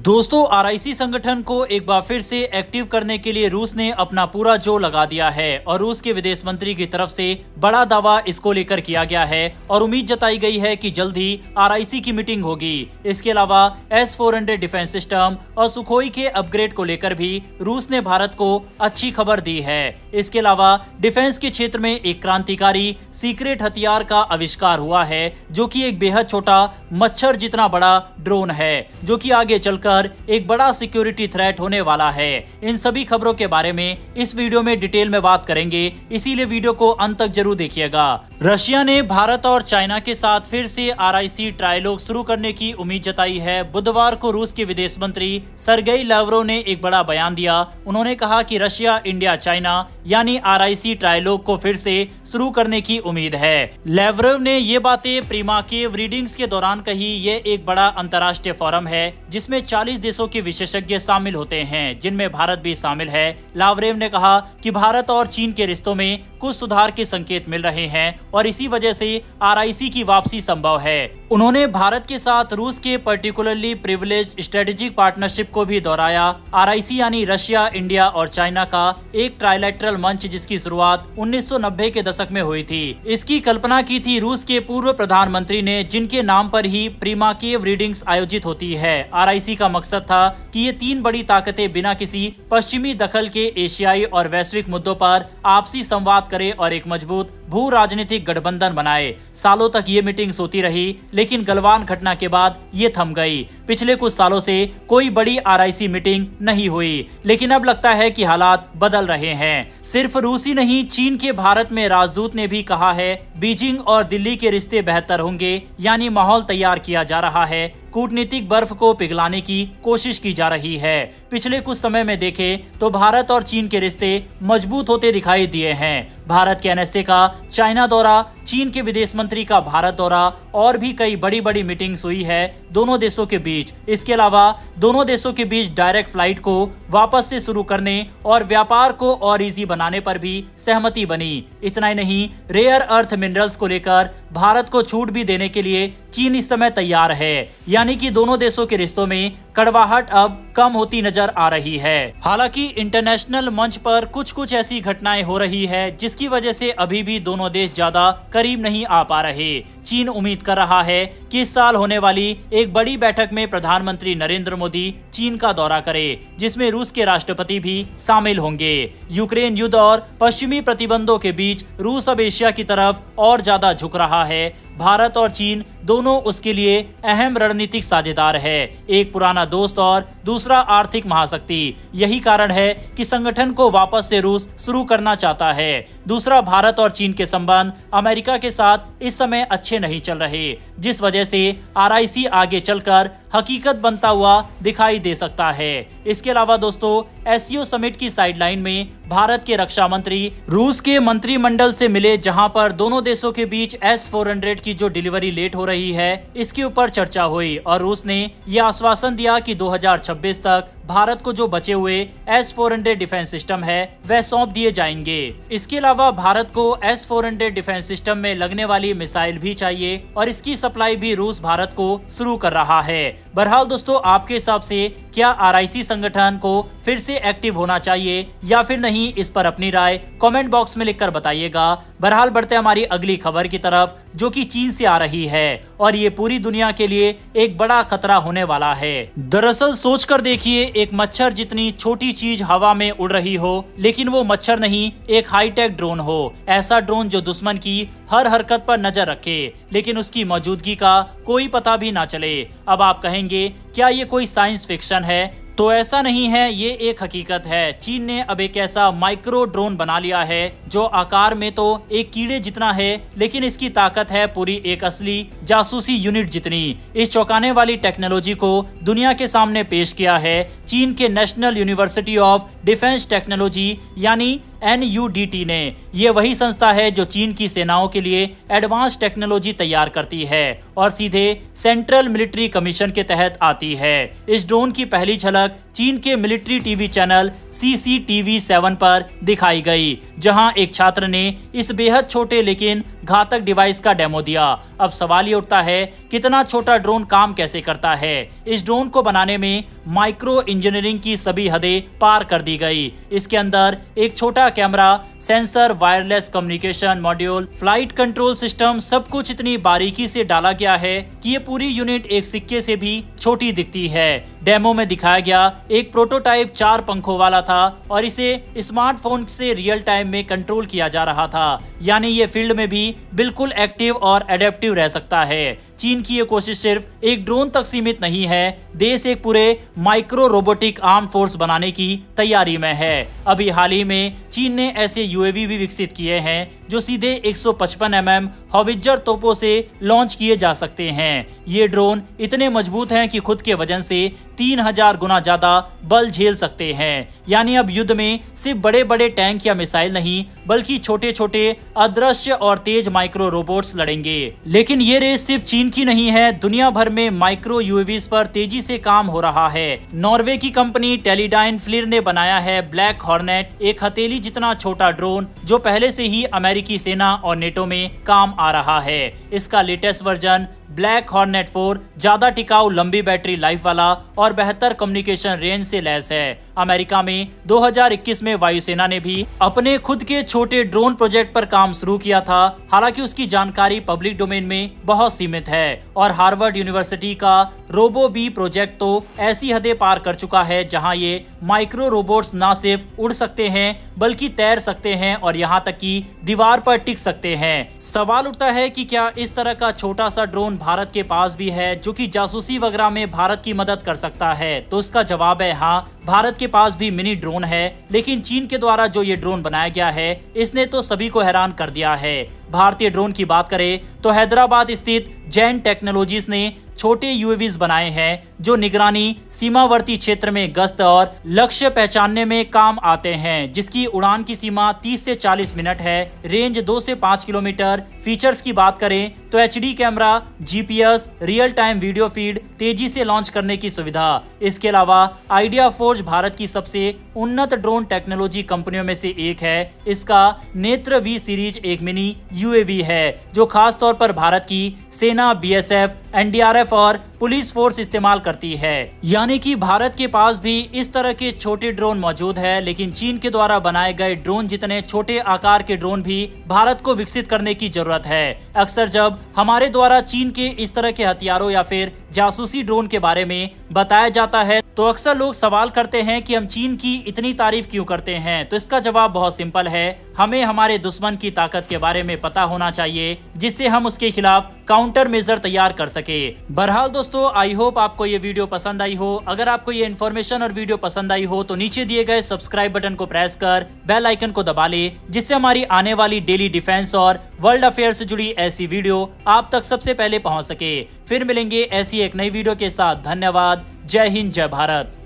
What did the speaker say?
दोस्तों, आरआईसी संगठन को एक बार फिर से एक्टिव करने के लिए रूस ने अपना पूरा जोर लगा दिया है और रूस के विदेश मंत्री की तरफ से बड़ा दावा इसको लेकर किया गया है और उम्मीद जताई गई है कि जल्द ही आरआईसी की मीटिंग होगी। इसके अलावा S-400 डिफेंस सिस्टम और सुखोई के अपग्रेड को लेकर भी रूस ने भारत को अच्छी खबर दी है। इसके अलावा डिफेंस के क्षेत्र में एक क्रांतिकारी सीक्रेट हथियार का आविष्कार हुआ है, जो कि एक बेहद छोटा मच्छर जितना बड़ा ड्रोन है, जो कि आगे चलकर एक बड़ा सिक्योरिटी थ्रेट होने वाला है। इन सभी खबरों के बारे में इस वीडियो में डिटेल में बात करेंगे, इसीलिए वीडियो को अंत तक जरूर देखिएगा। रशिया ने भारत और चाइना के साथ फिर से आरआईसी ट्रायलॉग शुरू करने की उम्मीद जताई है। बुधवार को रूस के विदेश मंत्री सर्गेई लावरोव ने एक बड़ा बयान दिया। उन्होंने कहा कि रशिया, इंडिया, चाइना यानी आरआईसी ट्रायलॉग को फिर से शुरू करने की उम्मीद है। लावरोव ने ये बातें प्रीमा केव रीडिंग्स के दौरान कही। ये एक बड़ा अंतर्राष्ट्रीय फोरम है जिसमें 40 देशों के विशेषज्ञ शामिल होते हैं, जिनमें भारत भी शामिल है। लावरेव ने कहा कि भारत और चीन के रिश्तों में कुछ सुधार के संकेत मिल रहे हैं और इसी वजह से आरआईसी की वापसी संभव है। उन्होंने भारत के साथ रूस के पर्टिकुलरली प्रिविलेज स्ट्रेटेजिक पार्टनरशिप को भी दोहराया। आरआईसी यानी रशिया, इंडिया और चाइना का एक ट्राइलैटरल मंच, जिसकी शुरुआत 1990 के दशक में हुई थी। इसकी कल्पना की थी रूस के पूर्व प्रधानमंत्री ने, जिनके नाम पर ही प्रीमा केव रीडिंग्स आयोजित होती है। आरआईसी का मकसद था कि ये तीन बड़ी ताकतें बिना किसी पश्चिमी दखल के एशियाई और वैश्विक मुद्दों पर आपसी संवाद करे और एक मजबूत भू राजनीतिक गठबंधन बनाए। सालों तक ये मीटिंग्स होती रही, लेकिन गलवान घटना के बाद ये थम गई। पिछले कुछ सालों से कोई बड़ी आरआईसी मीटिंग नहीं हुई, लेकिन अब लगता है कि हालात बदल रहे हैं। सिर्फ रूस ही नहीं, चीन के भारत में राजदूत ने भी कहा है बीजिंग और दिल्ली के रिश्ते बेहतर होंगे, यानी माहौल तैयार किया जा रहा है। कूटनीतिक बर्फ को पिघलाने की कोशिश की जा रही है। पिछले कुछ समय में देखें तो भारत और चीन के रिश्ते मजबूत होते दिखाई दिए हैं। भारत के एनएसए का चाइना दौरा, चीन के विदेश मंत्री का भारत दौरा और भी कई बड़ी बड़ी मीटिंग्स हुई है दोनों देशों के बीच। इसके अलावा दोनों देशों के बीच डायरेक्ट फ्लाइट को वापस से शुरू करने और व्यापार को और इजी बनाने पर भी सहमति बनी। इतना ही नहीं, रेयर अर्थ मिनरल्स को लेकर भारत को छूट भी देने के लिए चीन इस समय तैयार है, यानी कि दोनों देशों के रिश्तों में कड़वाहट अब कम होती नजर आ रही है। हालांकि इंटरनेशनल मंच पर कुछ ऐसी घटनाएं हो रही है जिसकी वजह से अभी भी दोनों देश ज्यादा करीब नहीं आ पा रहे। चीन उम्मीद कर रहा है कि इस साल होने वाली एक बड़ी बैठक में प्रधानमंत्री नरेंद्र मोदी चीन का दौरा करे, जिसमें रूस के राष्ट्रपति भी शामिल होंगे। यूक्रेन युद्ध और पश्चिमी प्रतिबंधों के बीच रूस अब एशिया की तरफ और ज्यादा झुक रहा है। भारत और चीन दोनों उसके लिए अहम रणनीतिक साझेदार है, एक पुराना दोस्त और दूसरा आर्थिक महाशक्ति। यही कारण है कि संगठन को वापस से रूस शुरू करना चाहता है। दूसरा, भारत और चीन के संबंध अमेरिका के साथ इस समय अच्छे नहीं चल रहे, जिस वजह से आरआईसी आगे चलकर हकीकत बनता हुआ दिखाई दे सकता है। इसके अलावा दोस्तों, एससीओ समिट की साइडलाइन में भारत के रक्षा मंत्री रूस के मंत्रिमंडल से मिले, जहां पर दोनों देशों के बीच S-400 की जो डिलीवरी लेट हो रही है इसके ऊपर चर्चा हुई और रूस ने यह आश्वासन दिया कि 2026 तक भारत को जो बचे हुए S-400 डिफेंस सिस्टम है वह सौंप दिए जाएंगे। इसके अलावा भारत को S-400 डिफेंस सिस्टम में लगने वाली मिसाइल भी चाहिए और इसकी सप्लाई भी रूस भारत को शुरू कर रहा है। बहरहाल दोस्तों, आपके हिसाब से क्या आरआईसी संगठन को फिर से एक्टिव होना चाहिए या फिर नहीं, इस पर अपनी राय कमेंट बॉक्स में लिखकर बताइएगा। बहरहाल बढ़ते हमारी अगली खबर की तरफ, जो कि चीन से आ रही है और ये पूरी दुनिया के लिए एक बड़ा खतरा होने वाला है। दरअसल सोच कर देखिए, एक मच्छर जितनी छोटी चीज हवा में उड़ रही हो, लेकिन वो मच्छर नहीं, एक हाईटेक ड्रोन हो। ऐसा ड्रोन जो दुश्मन की हर हरकत पर नजर रखे, लेकिन उसकी मौजूदगी का कोई पता भी ना चले। अब आप कहेंगे क्या ये कोई साइंस फिक्शन है? तो ऐसा नहीं है, ये एक हकीकत है। चीन ने अब एक ऐसा माइक्रो ड्रोन बना लिया है जो आकार में तो एक कीड़े जितना है, लेकिन इसकी ताकत है पूरी एक असली जासूसी यूनिट जितनी। इस चौंकाने वाली टेक्नोलॉजी को दुनिया के सामने पेश किया है चीन के national university of defence technology यानी NUDT ने। ये वही संस्था है जो चीन की सेनाओं के लिए एडवांस टेक्नोलॉजी तैयार करती है और सीधे सेंट्रल मिलिट्री कमीशन के तहत आती है। इस ड्रोन की पहली झलक चीन के मिलिट्री टीवी चैनल CCTV-7 पर दिखाई गई, जहां एक छात्र ने इस बेहद छोटे लेकिन घातक डिवाइस का डेमो दिया। अब सवाल ये उठता है, कितना छोटा ड्रोन काम कैसे करता है? इस ड्रोन को बनाने में माइक्रो इंजीनियरिंग की सभी हदें पार कर दी गई। इसके अंदर एक छोटा camera, sensor, wireless communication module, flight control system, सब कुछ इतनी बारीकी से डाला गया है कि ये पूरी यूनिट एक सिक्के से भी छोटी दिखती है। डेमो में दिखाया गया एक प्रोटोटाइप 4 पंखों वाला था और इसे स्मार्टफोन से रियल टाइम में कंट्रोल किया जा रहा था, यानी ये फील्ड में भी बिल्कुल एक्टिव और एडेप्टिव रह सकता है। चीन की ये कोशिश सिर्फ एक ड्रोन तक सीमित नहीं है, देश एक पूरे माइक्रो रोबोटिक आर्म फोर्स बनाने की तैयारी में है। अभी हाल ही में चीन ने ऐसे UAV भी विकसित किए हैं जो सीधे 155 mm हॉविट्जर तोपों से लॉन्च किए जा सकते हैं। ये ड्रोन इतने मजबूत हैं कि खुद के वजन से 3000 गुना ज्यादा बल झेल सकते हैं। यानी अब युद्ध में सिर्फ बड़े बड़े टैंक या मिसाइल नहीं, बल्कि छोटे छोटे अदृश्य और तेज माइक्रो रोबोट्स लड़ेंगे। लेकिन ये रेस सिर्फ चीन की नहीं है, दुनिया भर में माइक्रो UAVs पर तेजी से काम हो रहा है। नॉर्वे की कंपनी टेलीडाइन फ्लिर ने बनाया है ब्लैक हॉर्नेट, एक हथेली जितना छोटा ड्रोन जो पहले से ही अमेरिकी सेना और नेटो में काम आ रहा है। इसका लेटेस्ट वर्जन ब्लैक हॉर्नेट 4 ज्यादा टिकाऊ, लंबी बैटरी लाइफ वाला और बेहतर कम्युनिकेशन रेंज से लैस है। अमेरिका में 2021 में वायुसेना ने भी अपने खुद के छोटे ड्रोन प्रोजेक्ट पर काम शुरू किया था। हालांकि उसकी जानकारी पब्लिक डोमेन में बहुत सीमित है और हार्वर्ड यूनिवर्सिटी का रोबो-बी प्रोजेक्ट तो ऐसी हदें पार कर चुका है जहां ये माइक्रो रोबोट्स न सिर्फ उड़ सकते हैं बल्कि तैर सकते हैं और यहां तक कि दीवार पर टिक सकते हैं। सवाल उठता है कि क्या इस तरह का छोटा सा ड्रोन भारत के पास भी है जो कि जासूसी वगैरह में भारत की मदद कर सकता है? तो इसका जवाब है हाँ, भारत के पास भी मिनी ड्रोन है, लेकिन चीन के द्वारा जो ये ड्रोन बनाया गया है इसने तो सभी को हैरान कर दिया है। भारतीय ड्रोन की बात करें तो हैदराबाद स्थित जैन टेक्नोलॉजीज ने छोटे UAVs बनाए हैं जो निगरानी, सीमावर्ती क्षेत्र में गश्त और लक्ष्य पहचानने में काम आते हैं, जिसकी उड़ान की सीमा 30 से 40 मिनट है, रेंज 2 से 5 किलोमीटर। फीचर्स की बात करें तो HD camera, GPS, real time video feed, तेजी से लॉन्च करने की सुविधा। इसके अलावा आइडिया फोर्ज भारत की सबसे उन्नत ड्रोन टेक्नोलॉजी कंपनियों में से एक है। इसका नेत्र V सीरीज एक मिनी UAV है जो खास तौर पर भारत की सेना, BSF, NDRF और पुलिस फोर्स इस्तेमाल करती है। यानी कि भारत के पास भी इस तरह के छोटे ड्रोन मौजूद है, लेकिन चीन के द्वारा बनाए गए ड्रोन जितने छोटे आकार के ड्रोन भी भारत को विकसित करने की जरूरत है। अक्सर जब हमारे द्वारा चीन के इस तरह के हथियारों या फिर जासूसी ड्रोन के बारे में बताया जाता है तो अक्सर लोग सवाल करते हैं कि हम चीन की इतनी तारीफ क्यों करते हैं। तो इसका जवाब बहुत सिंपल है, हमें हमारे दुश्मन की ताकत के बारे में पता होना चाहिए जिससे हम उसके खिलाफ काउंटर मेजर तैयार कर सके। बहरहाल दोस्तों, आई होप आपको ये वीडियो पसंद आई हो। अगर आपको ये इन्फॉर्मेशन और वीडियो पसंद आई हो तो नीचे दिए गए सब्सक्राइब बटन को प्रेस कर बेल आइकन को दबा ले, जिससे हमारी आने वाली डेली डिफेंस और वर्ल्ड अफेयर से जुड़ी ऐसी वीडियो आप तक सबसे पहले पहुंच सके। फिर मिलेंगे ऐसी एक नई वीडियो के साथ। धन्यवाद। जय हिंद, जय भारत।